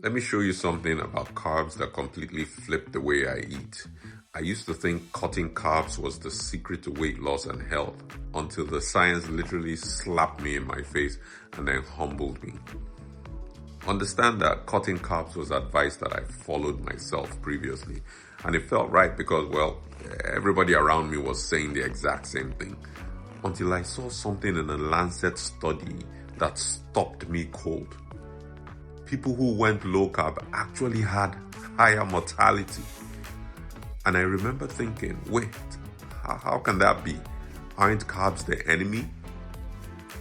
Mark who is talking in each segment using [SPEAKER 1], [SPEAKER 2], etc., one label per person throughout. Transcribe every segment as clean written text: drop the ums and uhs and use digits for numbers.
[SPEAKER 1] Let me show you something about carbs that completely flipped the way I eat. I used to think cutting carbs was the secret to weight loss and health until the science literally slapped me in my face and then humbled me. Understand that cutting carbs was advice that I followed myself previously, and it felt right because, well, everybody around me was saying the exact same thing until I saw something in a Lancet study that stopped me cold. People who went low carb actually had higher mortality. And I remember thinking, wait, how can that be? Aren't carbs the enemy?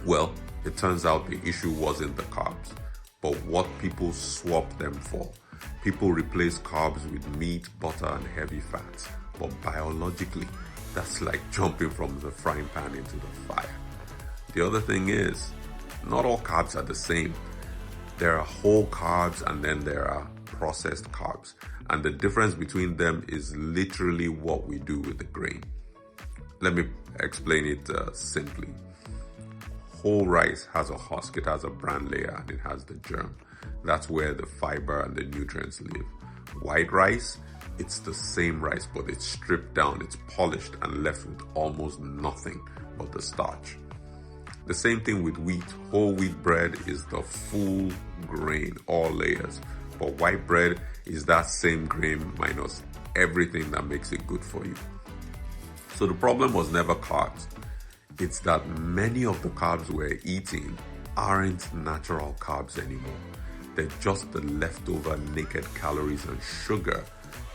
[SPEAKER 1] Well, it turns out the issue wasn't the carbs, but what people swapped them for. People replace carbs with meat, butter, and heavy fats. But biologically, that's like jumping from the frying pan into the fire. The other thing is, not all carbs are the same. There are whole carbs and then there are processed carbs. And the difference between them is literally what we do with the grain. Let me explain it simply. Whole rice has a husk, it has a bran layer, and it has the germ. That's where the fiber and the nutrients live. White rice, it's the same rice, but it's stripped down, it's polished and left with almost nothing but the starch. The same thing with wheat. Whole wheat bread is the full grain, all layers. But white bread is that same grain minus everything that makes it good for you. So the problem was never carbs. It's that many of the carbs we're eating aren't natural carbs anymore. They're just the leftover naked calories and sugar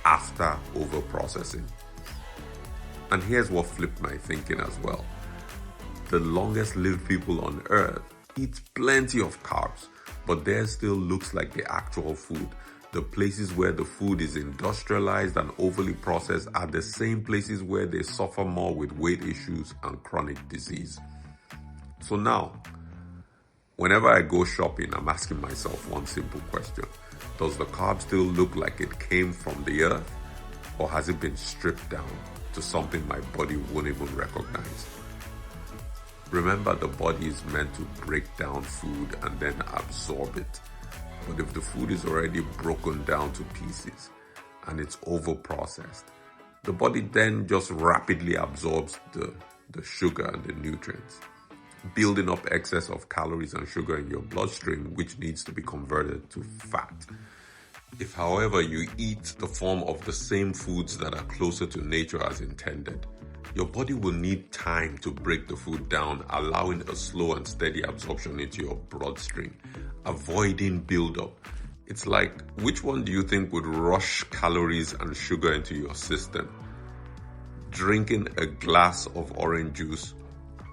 [SPEAKER 1] after overprocessing. And here's what flipped my thinking as well. The longest lived people on earth eat plenty of carbs, but theirs still looks like the actual food. The places where the food is industrialized and overly processed are the same places where they suffer more with weight issues and chronic disease. So now, whenever I go shopping, I'm asking myself one simple question. Does the carb still look like it came from the earth, or has it been stripped down to something my body won't even recognize? Remember, the body is meant to break down food and then absorb it. But if the food is already broken down to pieces and it's overprocessed, the body then just rapidly absorbs the sugar and the nutrients, building up excess of calories and sugar in your bloodstream, which needs to be converted to fat. If, however, you eat the form of the same foods that are closer to nature as intended, your body will need time to break the food down, allowing a slow and steady absorption into your bloodstream, avoiding buildup. It's like, which one do you think would rush calories and sugar into your system? Drinking a glass of orange juice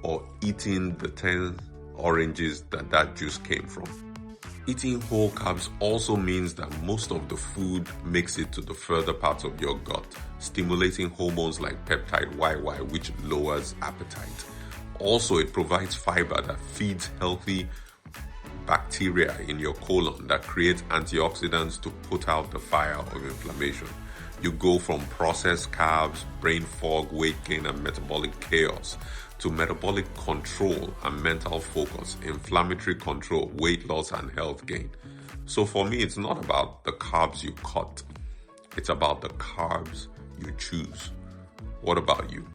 [SPEAKER 1] or eating the 10 oranges that juice came from? Eating whole carbs also means that most of the food makes it to the further parts of your gut, stimulating hormones like peptide YY, which lowers appetite. Also, it provides fiber that feeds healthy bacteria in your colon that creates antioxidants to put out the fire of inflammation. You go from processed carbs, brain fog, weight gain, and metabolic chaos to metabolic control and mental focus, inflammatory control, weight loss, and health gain. So for me, it's not about the carbs you cut. It's about the carbs you choose. What about you?